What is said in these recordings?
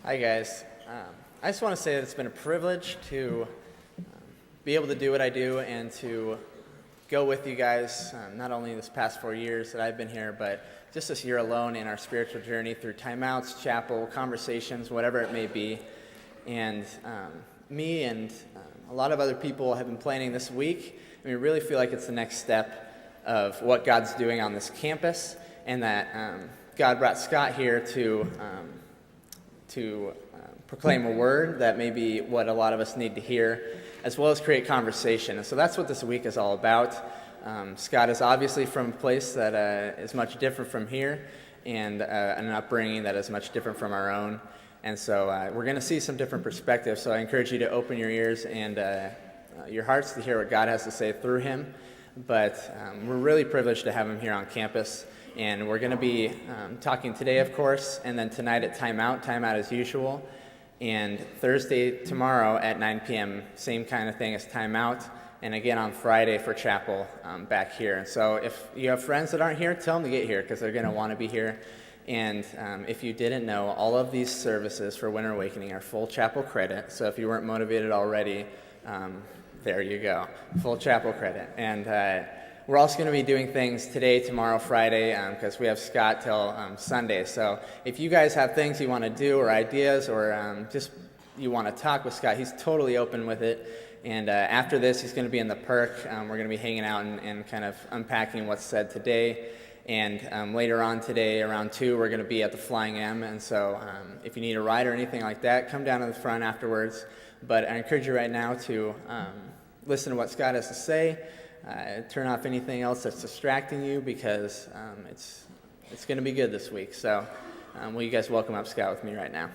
Hi guys. I just want to say that it's been a privilege to be able to do what I do and to go with you guys, not only this past 4 years that I've been here, but just this year alone in our spiritual journey through timeouts, chapel, conversations, whatever it may be. And me and a lot of other people have been planning this week, and we really feel like it's the next step of what God's doing on this campus, and that God brought Scott here to proclaim a word that may be what a lot of us need to hear, as well as create conversation. And so that's what this week is all about. Scott is obviously from a place that is much different from here, and an upbringing that is much different from our own. And so we're going to see some different perspectives. So I encourage you to open your ears and your hearts to hear what God has to say through him. But we're really privileged to have him here on campus. And we're going to be talking today, of course, and then tonight at timeout as usual. And Thursday, tomorrow at 9 p.m., same kind of thing as timeout. And again on Friday for chapel back here. And so if you have friends that aren't here, tell them to get here because they're going to want to be here. And if you didn't know, all of these services for Winter Awakening are full chapel credit. So if you weren't motivated already, there you go, full chapel credit. And we're also going to be doing things today, tomorrow, Friday, because we have Scott till Sunday. So if you guys have things you want to do or ideas or just you want to talk with Scott, he's totally open with it. And after this, he's going to be in the perk. We're going to be hanging out and kind of unpacking what's said today. And later on today, around 2, we're going to be at the Flying M. And so if you need a ride or anything like that, come down to the front afterwards. But I encourage you right now to listen to what Scott has to say. Turn off anything else that's distracting you because it's going to be good this week. So will you guys welcome up Scott with me right now?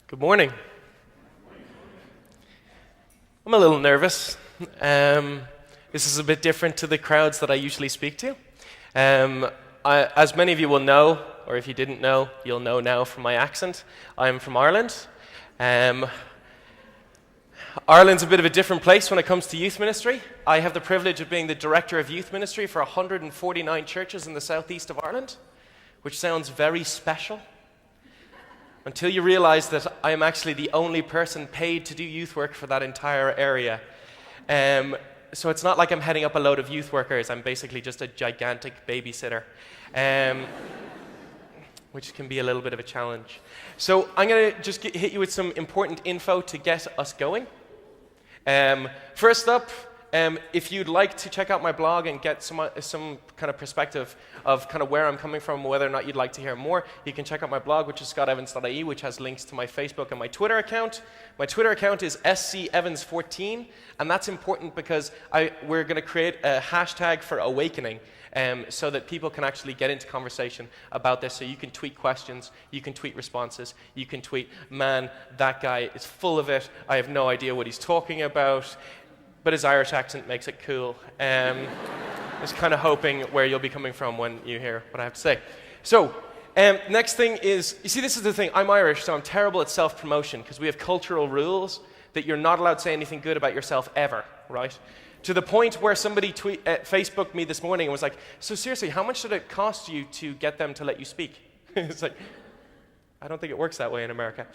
Good morning. I'm a little nervous. This is a bit different to the crowds that I usually speak to. As many of you will know, or if you didn't know, you'll know now from my accent, I'm from Ireland. Ireland's a bit of a different place when it comes to youth ministry. I have the privilege of being the director of youth ministry for 149 churches in the southeast of Ireland, which sounds very special, until you realize that I am actually the only person paid to do youth work for that entire area. So it's not like I'm heading up a load of youth workers. I'm basically just a gigantic babysitter, which can be a little bit of a challenge. So I'm going to just hit you with some important info to get us going. First up, if you'd like to check out my blog and get some kind of perspective of kind of where I'm coming from, whether or not you'd like to hear more, you can check out my blog, which is scottevans.ie, which has links to my Facebook and my Twitter account. My Twitter account is scevans14, and that's important because we're going to create a hashtag for awakening, so that people can actually get into conversation about this. So you can tweet questions, you can tweet responses, you can tweet, man, that guy is full of it, I have no idea what he's talking about, but his Irish accent makes it cool. Just kind of hoping where you'll be coming from when you hear what I have to say. So, next thing is, you see, this is the thing, I'm Irish, so I'm terrible at self-promotion because we have cultural rules that you're not allowed to say anything good about yourself ever, right? To the point where somebody Facebooked me this morning and was like, so seriously, how much did it cost you to get them to let you speak? It's like, I don't think it works that way in America.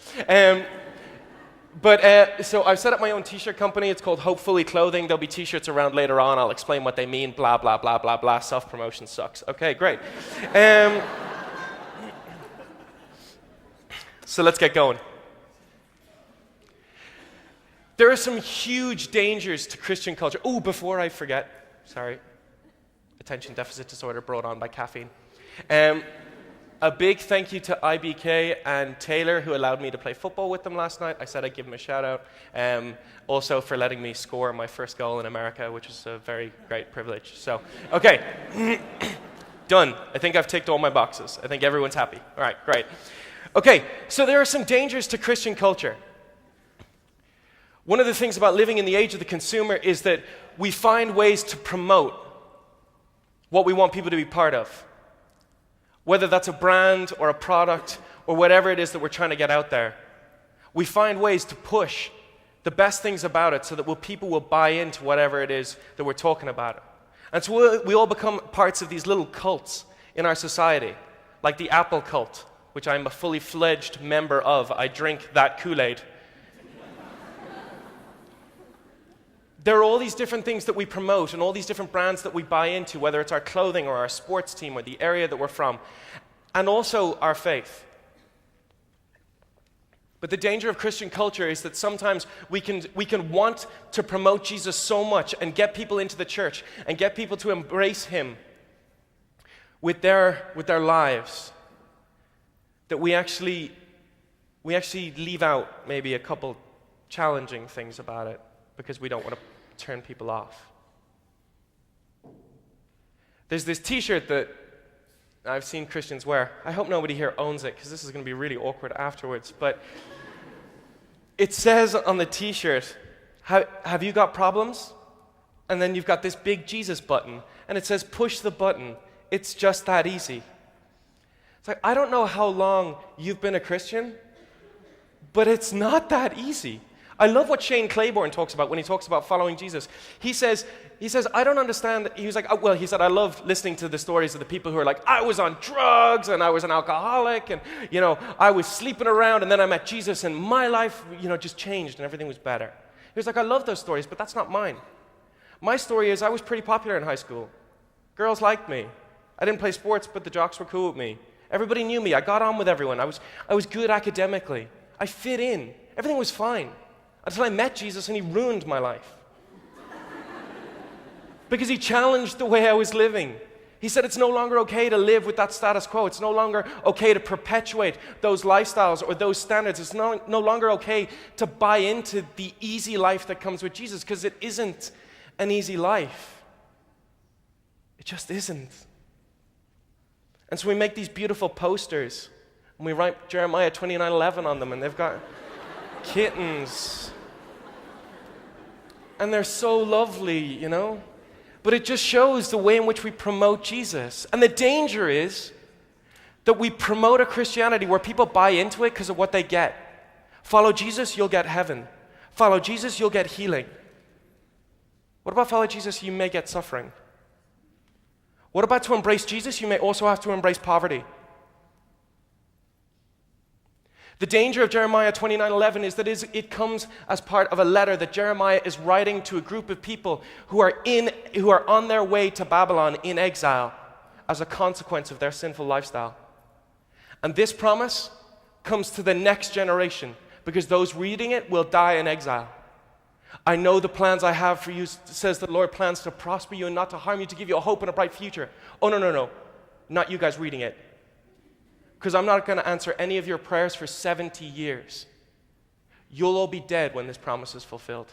So I've set up my own t-shirt company. It's called Hopefully Clothing. There'll be t-shirts around later on. I'll explain what they mean, blah, blah, blah, blah, blah. Self-promotion sucks. Okay, great. So let's get going. There are some huge dangers to Christian culture. Oh, before I forget, sorry. Attention deficit disorder brought on by caffeine. A big thank you to IBK and Taylor, who allowed me to play football with them last night. I said I'd give them a shout out. Also for letting me score my first goal in America, which is a very great privilege. So, okay. Done. I think I've ticked all my boxes. I think everyone's happy. All right, great. Okay, so there are some dangers to Christian culture. One of the things about living in the age of the consumer is that we find ways to promote what we want people to be part of. Whether that's a brand or a product or whatever it is that we're trying to get out there. We find ways to push the best things about it so that people will buy into whatever it is that we're talking about. And so we all become parts of these little cults in our society, like the Apple cult, which I'm a fully fledged member of. I drink that Kool-Aid. There are all these different things that we promote and all these different brands that we buy into, whether it's our clothing or our sports team or the area that we're from, and also our faith. But the danger of Christian culture is that sometimes we can want to promote Jesus so much and get people into the church and get people to embrace him with their lives that we actually leave out maybe a couple challenging things about it because we don't want to turn people off. There's this t-shirt that I've seen Christians wear. I hope nobody here owns it because this is going to be really awkward afterwards. But it says on the t-shirt, have you got problems? And then you've got this big Jesus button. And it says, push the button. It's just that easy. It's like, I don't know how long you've been a Christian, but it's not that easy. I love what Shane Claiborne talks about when he talks about following Jesus. He says, I don't understand. He was like, he said, I love listening to the stories of the people who are like, I was on drugs and I was an alcoholic and, I was sleeping around and then I met Jesus and my life, just changed and everything was better. He was like, I love those stories, but that's not mine. My story is I was pretty popular in high school. Girls liked me. I didn't play sports, but the jocks were cool with me. Everybody knew me. I got on with everyone. I was good academically. I fit in. Everything was fine. Until I met Jesus and he ruined my life. Because he challenged the way I was living. He said it's no longer okay to live with that status quo. It's no longer okay to perpetuate those lifestyles or those standards. It's no longer okay to buy into the easy life that comes with Jesus because it isn't an easy life. It just isn't. And so we make these beautiful posters and we write Jeremiah 29:11 on them and they've got kittens. And they're so lovely, But it just shows the way in which we promote Jesus. And the danger is that we promote a Christianity where people buy into it because of what they get. Follow Jesus, you'll get heaven. Follow Jesus, you'll get healing. What about follow Jesus? You may get suffering. What about to embrace Jesus? You may also have to embrace poverty. The danger of Jeremiah 29:11 is that it comes as part of a letter that Jeremiah is writing to a group of people who are on their way to Babylon in exile as a consequence of their sinful lifestyle. And this promise comes to the next generation because those reading it will die in exile. I know the plans I have for you, says the Lord, plans to prosper you and not to harm you, to give you a hope and a bright future. Oh, no. Not you guys reading it. Because I'm not going to answer any of your prayers for 70 years. You'll all be dead when this promise is fulfilled.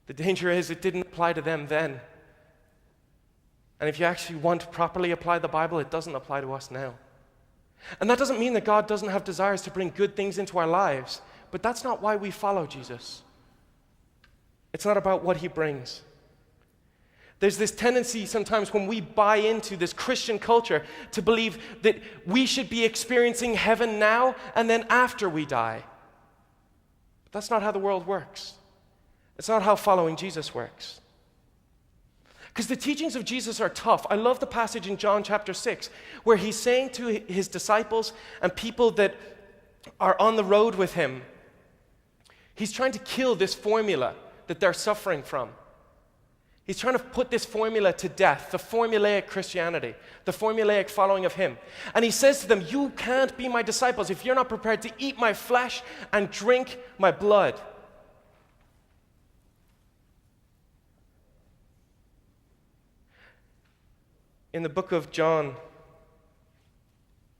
The danger is it didn't apply to them then. And if you actually want to properly apply the Bible, it doesn't apply to us now. And that doesn't mean that God doesn't have desires to bring good things into our lives, but that's not why we follow Jesus. It's not about what he brings. There's this tendency sometimes when we buy into this Christian culture to believe that we should be experiencing heaven now and then after we die. But that's not how the world works. It's not how following Jesus works. Because the teachings of Jesus are tough. I love the passage in John chapter 6 where he's saying to his disciples and people that are on the road with him, he's trying to kill this formula that they're suffering from. He's trying to put this formula to death, the formulaic Christianity, the formulaic following of him. And he says to them, you can't be my disciples if you're not prepared to eat my flesh and drink my blood. In the book of John,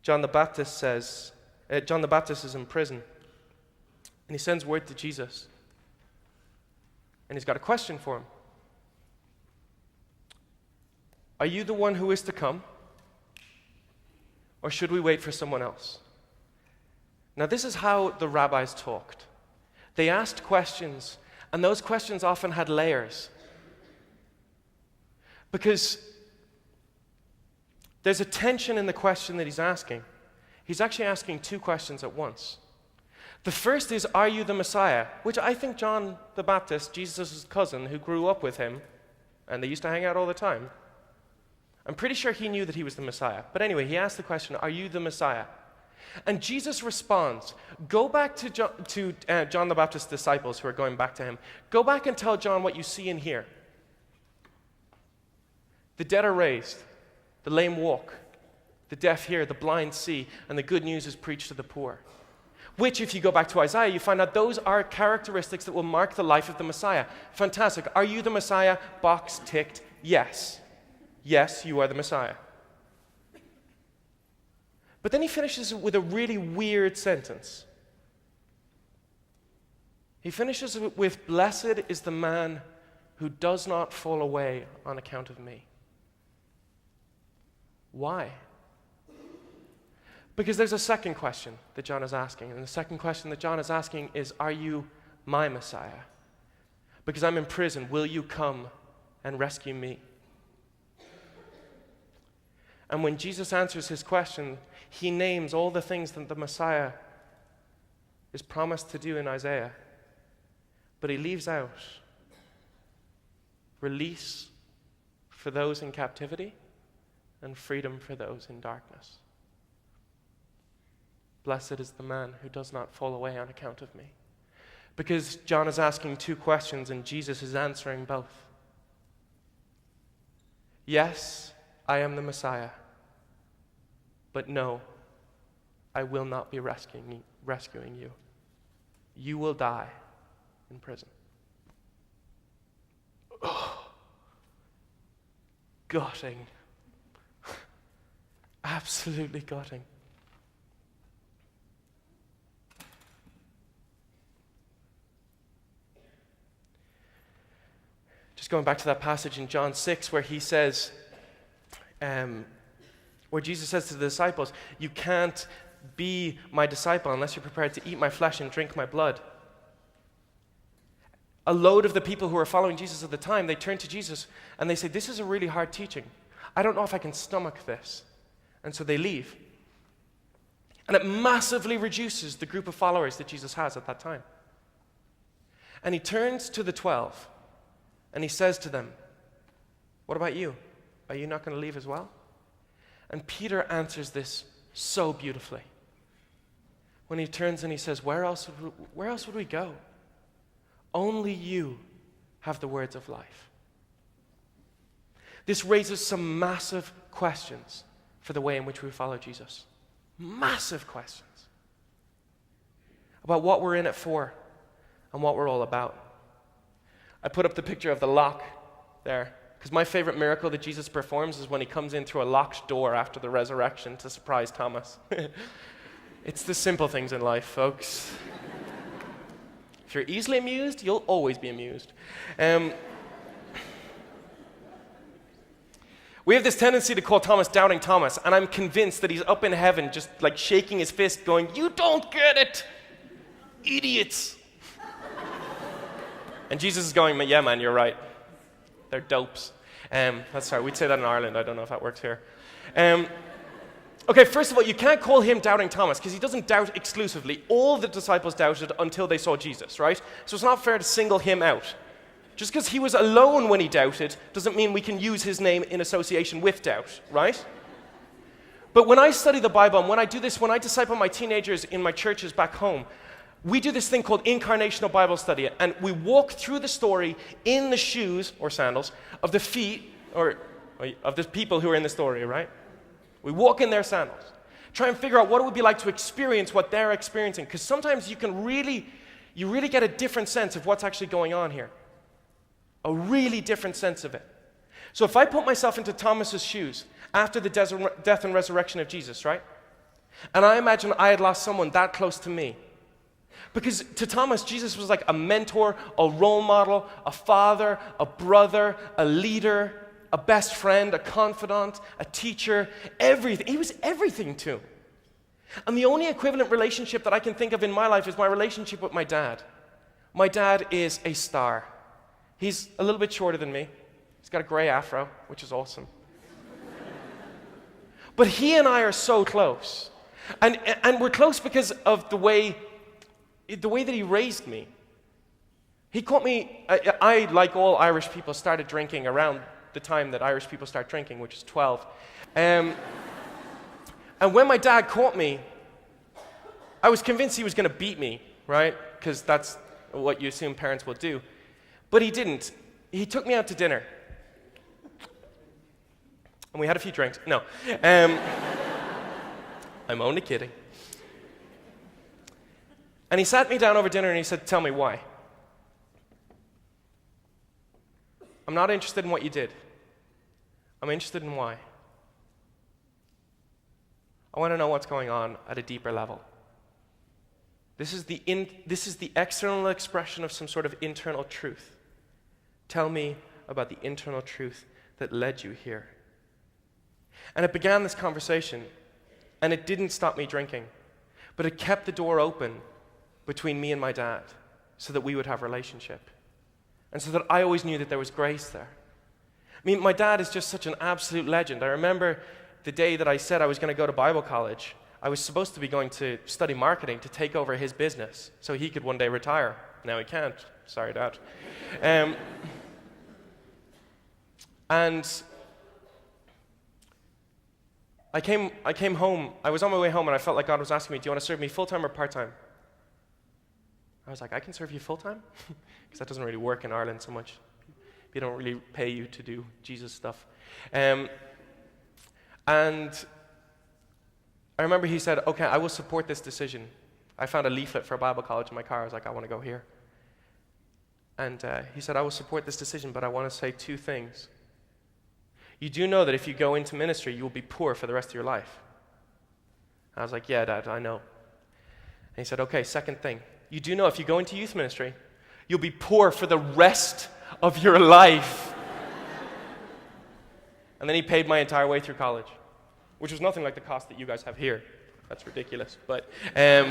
John the Baptist says, John the Baptist is in prison, and he sends word to Jesus. And he's got a question for him. Are you the one who is to come? Or should we wait for someone else? Now, this is how the rabbis talked. They asked questions, and those questions often had layers. Because there's a tension in the question that he's asking. He's actually asking two questions at once. The first is, are you the Messiah? Which I think John the Baptist, Jesus' cousin, who grew up with him, and they used to hang out all the time, I'm pretty sure he knew that he was the Messiah. But anyway, he asked the question, are you the Messiah? And Jesus responds, go back to John the Baptist's disciples who are going back to him. Go back and tell John what you see and hear. The dead are raised, the lame walk, the deaf hear, the blind see, and the good news is preached to the poor. Which, if you go back to Isaiah, you find out those are characteristics that will mark the life of the Messiah. Fantastic. Are you the Messiah? Box ticked. Yes. Yes, you are the Messiah. But then he finishes with a really weird sentence. He finishes with, blessed is the man who does not fall away on account of me. Why? Because there's a second question that John is asking. And the second question that John is asking is, are you my Messiah? Because I'm in prison, will you come and rescue me? And when Jesus answers his question, he names all the things that the Messiah is promised to do in Isaiah. But he leaves out release for those in captivity and freedom for those in darkness. Blessed is the man who does not fall away on account of me. Because John is asking two questions and Jesus is answering both. Yes, I am the Messiah. But no, I will not be rescuing you. You will die in prison. Oh, gutting. Absolutely gutting. Just going back to that passage in John 6 where he says, where Jesus says to the disciples, you can't be my disciple unless you're prepared to eat my flesh and drink my blood. A load of the people who were following Jesus at the time, they turn to Jesus and they say, this is a really hard teaching. I don't know if I can stomach this. And so they leave. And it massively reduces the group of followers that Jesus has at that time. And he turns to the 12 and he says to them, what about you? Are you not going to leave as well? And Peter answers this so beautifully. When he turns and he says, where else would we go? Only you have the words of life. This raises some massive questions for the way in which we follow Jesus. Massive questions about what we're in it for and what we're all about. I put up the picture of the lock there because my favorite miracle that Jesus performs is when he comes in through a locked door after the resurrection to surprise Thomas. It's the simple things in life, folks. If you're easily amused, you'll always be amused. We have this tendency to call Thomas Doubting Thomas, and I'm convinced that he's up in heaven just like shaking his fist going, you don't get it, idiots. And Jesus is going, yeah man, you're right. They're dopes. That's sorry, we'd say that in Ireland. I don't know if that works here. Okay, first of all, you can't call him Doubting Thomas because he doesn't doubt exclusively. All the disciples doubted until they saw Jesus, right? So it's not fair to single him out. Just because he was alone when he doubted doesn't mean we can use his name in association with doubt, right? But when I study the Bible, and when I do this, when I disciple my teenagers in my churches back home, we do this thing called incarnational Bible study, and we walk through the story in the shoes, or sandals, of the feet, or of the people who are in the story, right? We walk in their sandals. Try and figure out what it would be like to experience what they're experiencing, because sometimes you really get a different sense of what's actually going on here. A really different sense of it. So if I put myself into Thomas's shoes after the death and resurrection of Jesus, right? And I imagine I had lost someone that close to me. Because to Thomas, Jesus was like a mentor, a role model, a father, a brother, a leader, a best friend, a confidant, a teacher, everything. He was everything to him. And the only equivalent relationship that I can think of in my life is my relationship with my dad. My dad is a star. He's a little bit shorter than me. He's got a gray afro, which is awesome. But he and I are so close. And we're close because of the way the way that he raised me. He caught me, I, like all Irish people, started drinking around the time that Irish people start drinking, which is 12. And when my dad caught me, I was convinced he was going to beat me, right? Because that's what you assume parents will do. But he didn't. He took me out to dinner. And we had a few drinks. No. I'm only kidding. And he sat me down over dinner and he said, "Tell me why. I'm not interested in what you did. I'm interested in why. I want to know what's going on at a deeper level. This is the external expression of some sort of internal truth. Tell me about the internal truth that led you here." And it began this conversation, and it didn't stop me drinking, but it kept the door open between me and my dad so that we would have a relationship, and so that I always knew that there was grace there. I mean, my dad is just such an absolute legend. I remember the day that I said I was going to go to Bible college. I was supposed to be going to study marketing to take over his business so he could one day retire. Now he can't. Sorry, Dad. And I came home. I was on my way home, and I felt like God was asking me, "Do you want to serve me full-time or part-time?" I was like, "I can serve you full-time?" Because that doesn't really work in Ireland so much. They don't really pay you to do Jesus stuff. And I remember he said, "Okay, I will support this decision." I found a leaflet for a Bible college in my car. I was like, "I want to go here." And he said, "I will support this decision, but I want to say two things. You do know that if you go into ministry, you will be poor for the rest of your life." I was like, "Yeah, Dad, I know." And he said, "Okay, second thing. You do know if you go into youth ministry, you'll be poor for the rest of your life." And then he paid my entire way through college, which was nothing like the cost that you guys have here. That's ridiculous. But it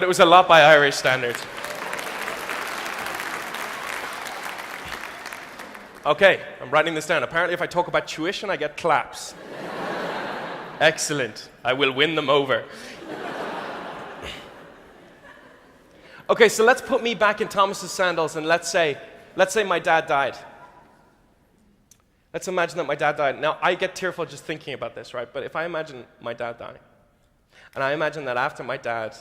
was a lot by Irish standards. Okay, I'm writing this down. Apparently, if I talk about tuition, I get claps. Excellent. I will win them over. Okay, so let's put me back in Thomas's sandals, and let's say my dad died. Let's imagine that my dad died. Now, I get tearful just thinking about this, right? But if I imagine my dad dying, and I imagine that after my dad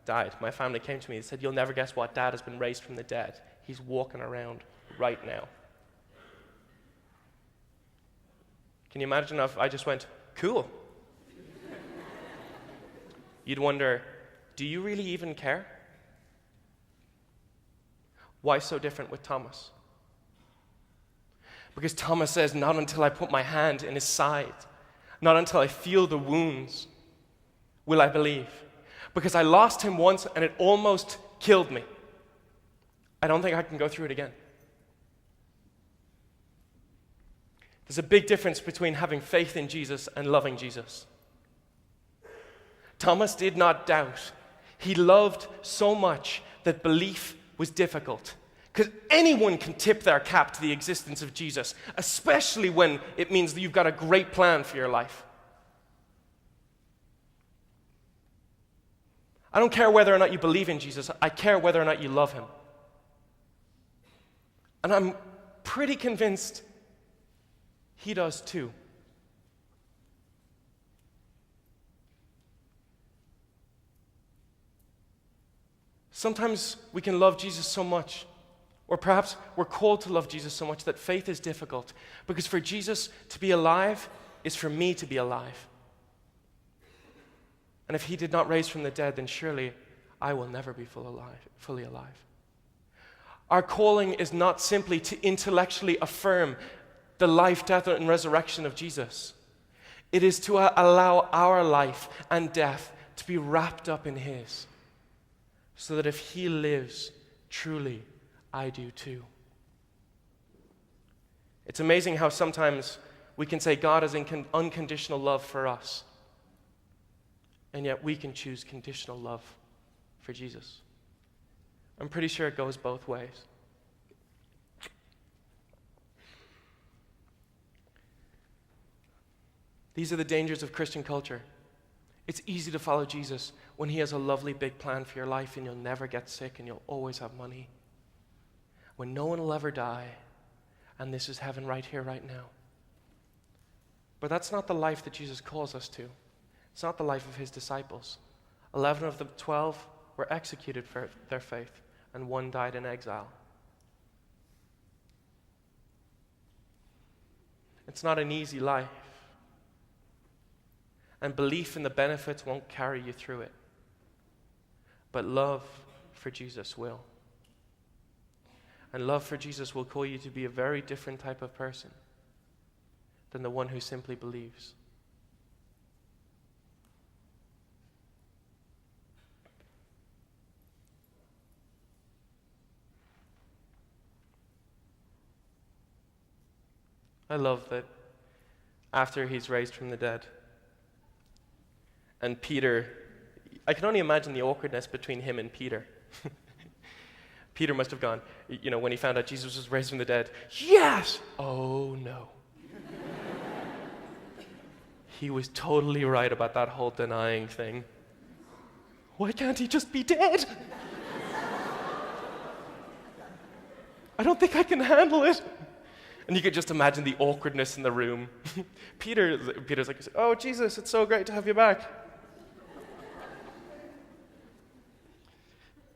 died, my family came to me and said, "You'll never guess what, Dad has been raised from the dead. He's walking around right now." Can you imagine if I just went, "Cool"? You'd wonder, do you really even care? Why so different with Thomas? Because Thomas says, "Not until I put my hand in his side, not until I feel the wounds, will I believe. Because I lost him once and it almost killed me. I don't think I can go through it again." There's a big difference between having faith in Jesus and loving Jesus. Thomas did not doubt. He loved so much that belief was difficult. Because anyone can tip their cap to the existence of Jesus, especially when it means that you've got a great plan for your life. I don't care whether or not you believe in Jesus. I care whether or not you love him. And I'm pretty convinced he does too. Sometimes we can love Jesus so much, or perhaps we're called to love Jesus so much that faith is difficult. Because for Jesus to be alive is for me to be alive. And if he did not raise from the dead, then surely I will never be fully alive. Our calling is not simply to intellectually affirm the life, death, and resurrection of Jesus. It is to allow our life and death to be wrapped up in his, so that if he lives, truly, I do too. It's amazing how sometimes we can say God has unconditional love for us, and yet we can choose conditional love for Jesus. I'm pretty sure it goes both ways. These are the dangers of Christian culture. It's easy to follow Jesus when he has a lovely big plan for your life and you'll never get sick and you'll always have money. When no one will ever die and this is heaven right here, right now. But that's not the life that Jesus calls us to. It's not the life of his disciples. 11 of the 12 were executed for their faith, and one died in exile. It's not an easy life. And belief in the benefits won't carry you through it. But love for Jesus will. And love for Jesus will call you to be a very different type of person than the one who simply believes. I love that after he's raised from the dead, and Peter, I can only imagine the awkwardness between him and Peter. Peter must have gone, when he found out Jesus was raised from the dead, yes! Oh no. He was totally right about that whole denying thing. Why can't he just be dead? I don't think I can handle it. And you could just imagine the awkwardness in the room. Peter's like, oh, Jesus, it's so great to have you back.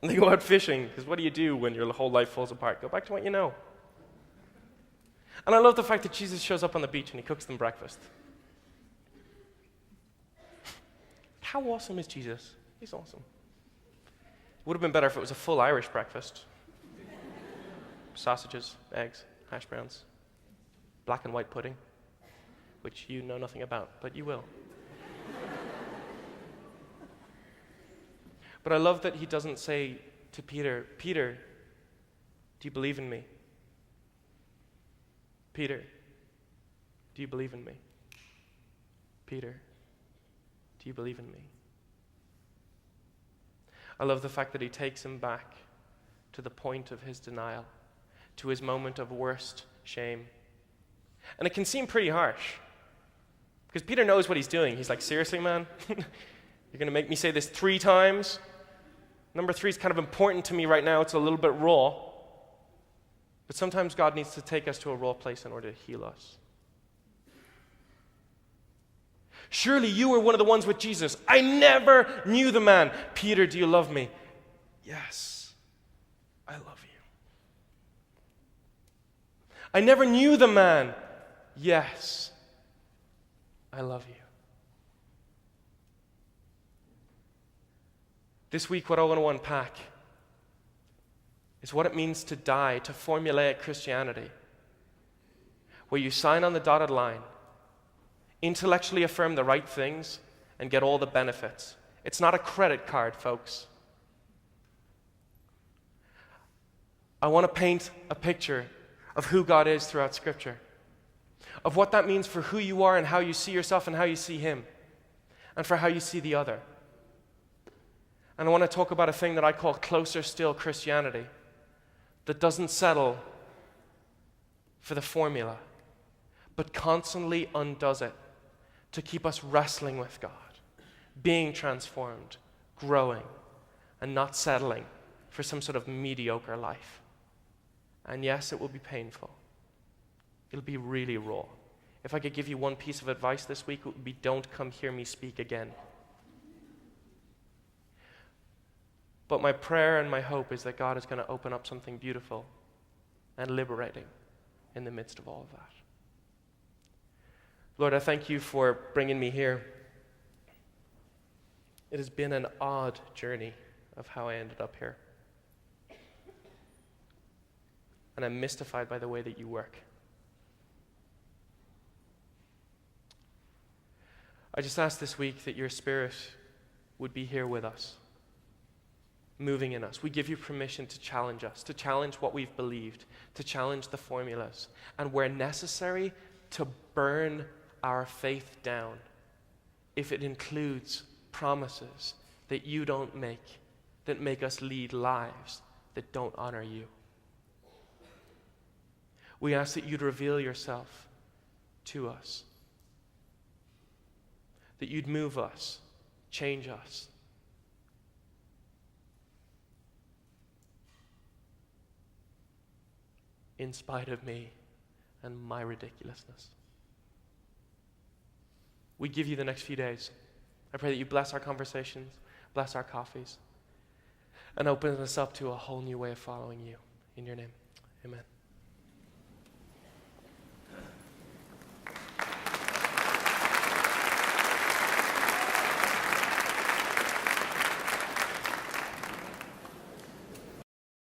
And they go out fishing, because what do you do when your whole life falls apart? Go back to what you know. And I love the fact that Jesus shows up on the beach and he cooks them breakfast. How awesome is Jesus? He's awesome. It would have been better if it was a full Irish breakfast. Sausages, eggs, hash browns, black and white pudding, which you know nothing about, but you will. But I love that he doesn't say to Peter, Peter, do you believe in me? Peter, do you believe in me? Peter, do you believe in me? I love the fact that he takes him back to the point of his denial, to his moment of worst shame. And it can seem pretty harsh, because Peter knows what he's doing. He's like, seriously, man? You're going to make me say this 3 times? Number 3 is kind of important to me right now. It's a little bit raw. But sometimes God needs to take us to a raw place in order to heal us. Surely you were one of the ones with Jesus. I never knew the man. Peter, do you love me? Yes, I love you. I never knew the man. Yes, I love you. This week, what I want to unpack is what it means to die, to formulaic Christianity, where you sign on the dotted line, intellectually affirm the right things, and get all the benefits. It's not a credit card, folks. I want to paint a picture of who God is throughout Scripture, of what that means for who you are and how you see yourself and how you see Him, and for how you see the other. And I want to talk about a thing that I call closer still Christianity, that doesn't settle for the formula, but constantly undoes it to keep us wrestling with God, being transformed, growing, and not settling for some sort of mediocre life. And yes, it will be painful. It'll be really raw. If I could give you one piece of advice this week, it would be don't come hear me speak again. But my prayer and my hope is that God is going to open up something beautiful and liberating in the midst of all of that. Lord, I thank you for bringing me here. It has been an odd journey of how I ended up here. And I'm mystified by the way that you work. I just ask this week that your Spirit would be here with us, moving in us. We give you permission to challenge us, to challenge what we've believed, to challenge the formulas, and where necessary, to burn our faith down if it includes promises that you don't make, that make us lead lives that don't honor you. We ask that you'd reveal yourself to us, that you'd move us change us. In spite of me and my ridiculousness. We give you the next few days. I pray that you bless our conversations, bless our coffees, and open us up to a whole new way of following you. In your name, amen.